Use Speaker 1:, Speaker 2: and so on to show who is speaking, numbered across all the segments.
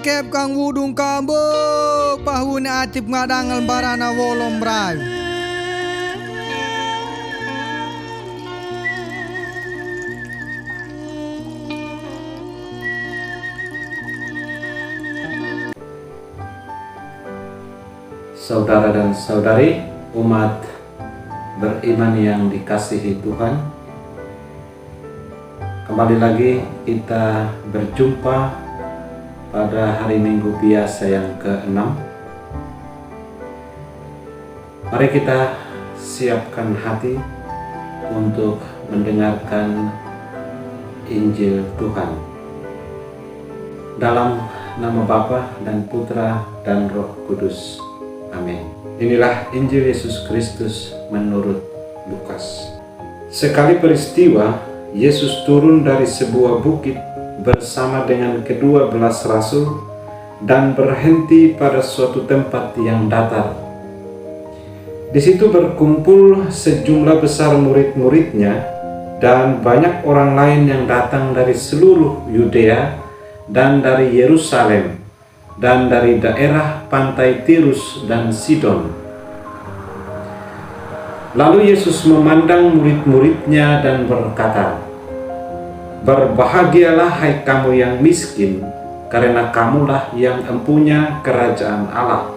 Speaker 1: kep kang wudung kambo pahune atip ngadang barana wolom brai.
Speaker 2: Saudara dan saudari, umat beriman yang dikasihi Tuhan, kembali lagi kita berjumpa pada hari Minggu biasa yang ke-6. Mari kita siapkan hati untuk mendengarkan Injil Tuhan. Dalam nama Bapa dan Putra dan Roh Kudus. Amin. Inilah Injil Yesus Kristus menurut Lukas. Sekali peristiwa, Yesus turun dari sebuah bukit bersama dengan ke-12 rasul dan berhenti pada suatu tempat yang datar. Di situ berkumpul sejumlah besar murid-muridnya dan banyak orang lain yang datang dari seluruh Yudea dan dari Yerusalem dan dari daerah pantai Tirus dan Sidon. Lalu Yesus memandang murid-muridnya dan berkata, "Berbahagialah hai kamu yang miskin, karena kamulah yang empunya kerajaan Allah.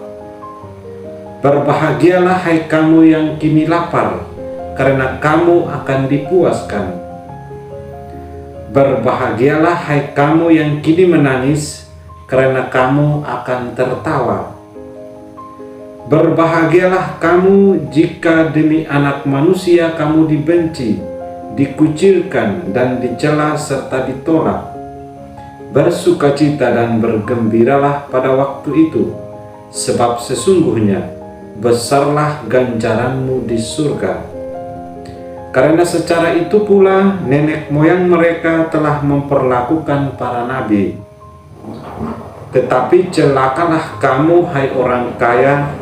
Speaker 2: Berbahagialah hai kamu yang kini lapar, karena kamu akan dipuaskan. Berbahagialah hai kamu yang kini menangis, karena kamu akan tertawa. Berbahagialah kamu jika demi Anak Manusia kamu dibenci, dikucilkan dan dicela serta ditolak. Bersukacita dan bergembiralah pada waktu itu, sebab sesungguhnya besarlah ganjaranmu di surga. Karena secara itu pula nenek moyang mereka telah memperlakukan para nabi. Tetapi celakalah kamu hai orang kaya,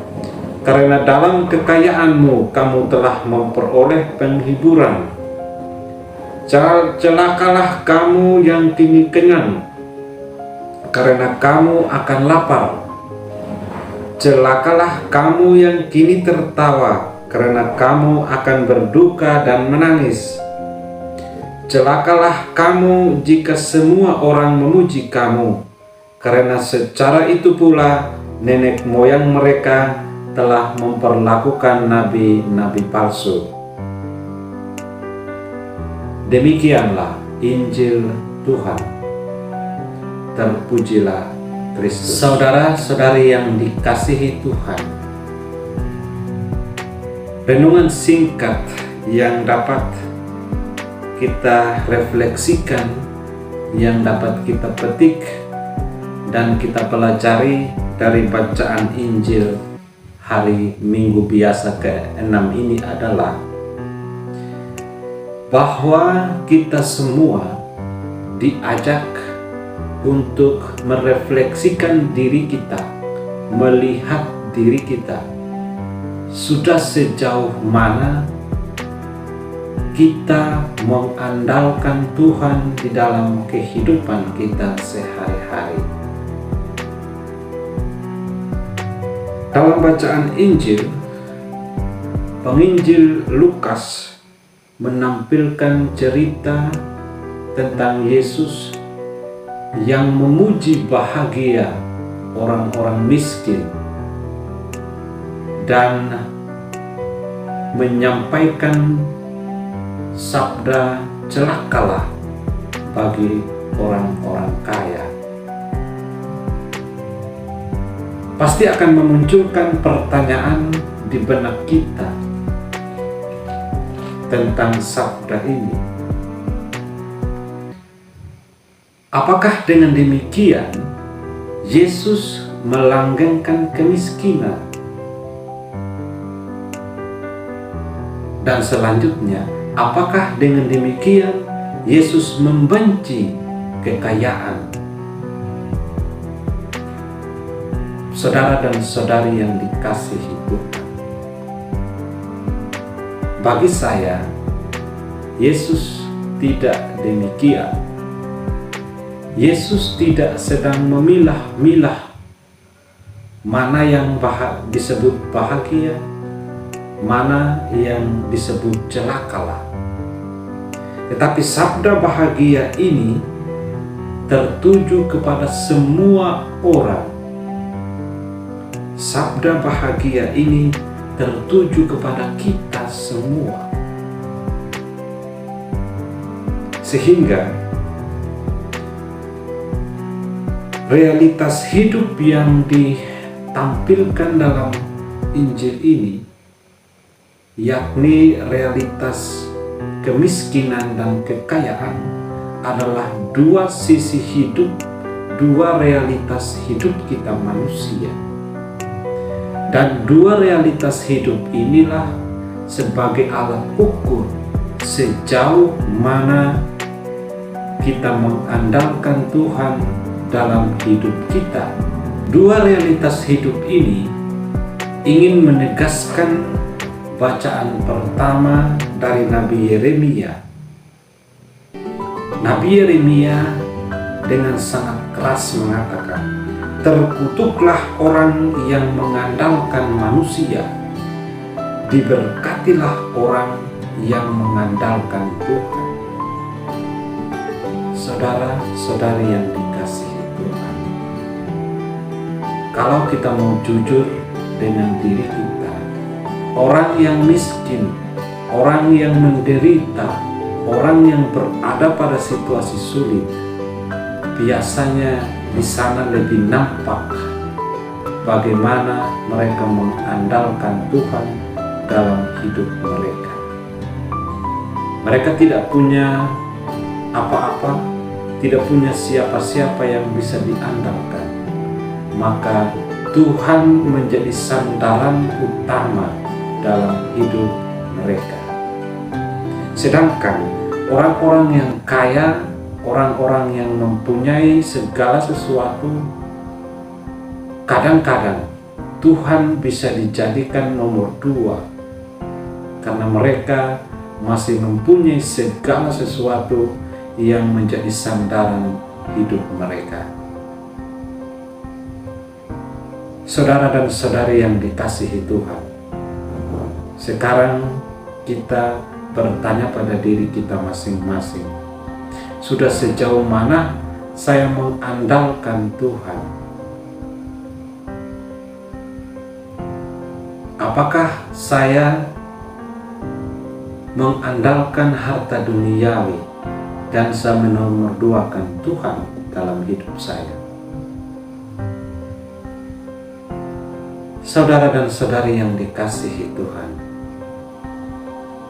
Speaker 2: karena dalam kekayaanmu kamu telah memperoleh penghiburan. Celakalah kamu yang kini kenyang, karena kamu akan lapar. Celakalah kamu yang kini tertawa, karena kamu akan berduka dan menangis. Celakalah kamu jika semua orang memuji kamu, karena secara itu pula nenek moyang mereka telah memperlakukan nabi-nabi palsu." Demikianlah Injil Tuhan. Terpujilah Kristus. Saudara-saudari yang dikasihi Tuhan, renungan singkat yang dapat kita refleksikan, yang dapat kita petik dan kita pelajari dari bacaan Injil hari Minggu biasa ke-6 ini adalah bahwa kita semua diajak untuk merefleksikan diri kita, melihat diri kita. Sudah sejauh mana kita mengandalkan Tuhan di dalam kehidupan kita sehari-hari. Dalam bacaan Injil, penginjil Lukas menampilkan cerita tentang Yesus yang memuji bahagia orang-orang miskin dan menyampaikan sabda celakalah bagi orang-orang kaya. Pasti akan memunculkan pertanyaan di benak kita tentang sabda ini. Apakah dengan demikian Yesus melanggengkan kemiskinan? Dan selanjutnya, apakah dengan demikian Yesus membenci kekayaan? Saudara dan saudari yang dikasihi Tuhan, bagi saya, Yesus tidak demikian. Yesus tidak sedang memilah-milah mana yang disebut bahagia, mana yang disebut celakalah. Tetapi sabda bahagia ini tertuju kepada semua orang. Sabda bahagia ini tertuju kepada kita semua. Sehingga realitas hidup yang ditampilkan dalam Injil ini, yakni realitas kemiskinan dan kekayaan, adalah dua sisi hidup, dua realitas hidup kita manusia. Dan dua realitas hidup inilah sebagai alat ukur sejauh mana kita mengandalkan Tuhan dalam hidup kita. Dua realitas hidup ini ingin menegaskan bacaan pertama dari Nabi Yeremia. Nabi Yeremia dengan sangat keras mengatakan, "Terkutuklah orang yang mengandalkan manusia, diberkatilah orang yang mengandalkan Tuhan." Saudara-saudari yang dikasihi Tuhan, kalau kita mau jujur dengan diri kita, orang yang miskin, orang yang menderita, orang yang berada pada situasi sulit, biasanya di sana lebih nampak bagaimana mereka mengandalkan Tuhan dalam hidup mereka. Mereka tidak punya apa-apa, tidak punya siapa-siapa yang bisa diandalkan. Maka Tuhan menjadi sandaran utama dalam hidup mereka. Sedangkan orang-orang yang kaya, orang-orang yang mempunyai segala sesuatu, kadang-kadang Tuhan bisa dijadikan nomor dua karena mereka masih mempunyai segala sesuatu yang menjadi sandaran hidup mereka. Saudara dan saudari yang dikasihi Tuhan, sekarang kita bertanya pada diri kita masing-masing, sudah sejauh mana saya mengandalkan Tuhan? Apakah saya mengandalkan harta duniawi dan saya menomorduakan Tuhan dalam hidup saya? Saudara dan saudari yang dikasihi Tuhan,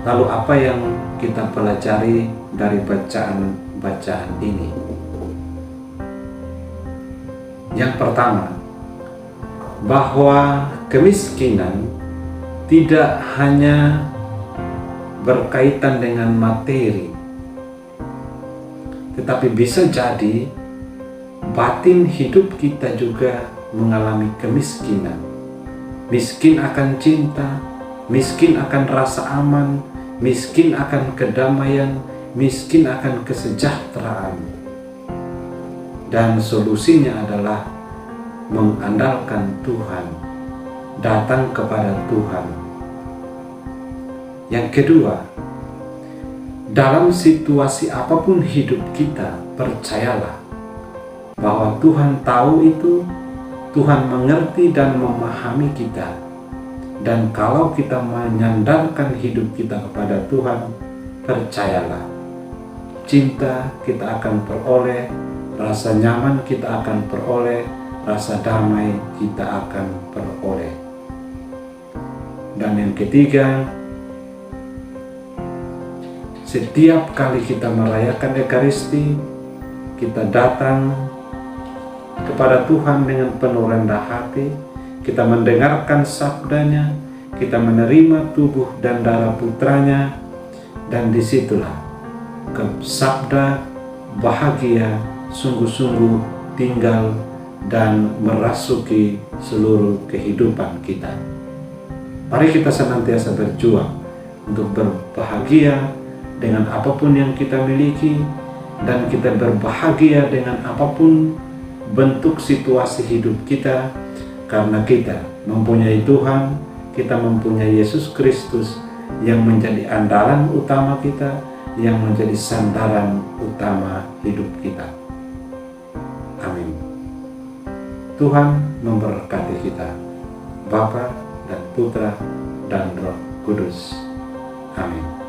Speaker 2: lalu apa yang kita pelajari dari bacaan ini? Yang pertama, bahwa kemiskinan tidak hanya berkaitan dengan materi, tetapi bisa jadi batin hidup kita juga mengalami kemiskinan. Miskin akan cinta, miskin akan rasa aman, miskin akan kedamaian, miskin akan kesejahteraan. Dan solusinya adalah mengandalkan Tuhan, datang kepada Tuhan. Yang kedua, dalam situasi apapun hidup kita, percayalah bahwa Tuhan tahu itu, Tuhan mengerti dan memahami kita. Dan kalau kita menyandarkan hidup kita kepada Tuhan, percayalah, cinta kita akan peroleh, rasa nyaman kita akan peroleh, rasa damai kita akan peroleh. Dan yang ketiga, setiap kali kita merayakan Ekaristi, kita datang kepada Tuhan dengan penuh rendah hati, kita mendengarkan sabdanya, kita menerima tubuh dan darah putranya, dan disitulah sabda bahagia sungguh-sungguh tinggal dan merasuki seluruh kehidupan kita. Mari kita senantiasa berjuang untuk berbahagia dengan apapun yang kita miliki, dan kita berbahagia dengan apapun bentuk situasi hidup kita, karena kita mempunyai Tuhan, kita mempunyai Yesus Kristus yang menjadi andalan utama kita, yang menjadi sandaran utama hidup kita. Amin. Tuhan memberkati kita, Bapa dan Putra dan Roh Kudus. Amin.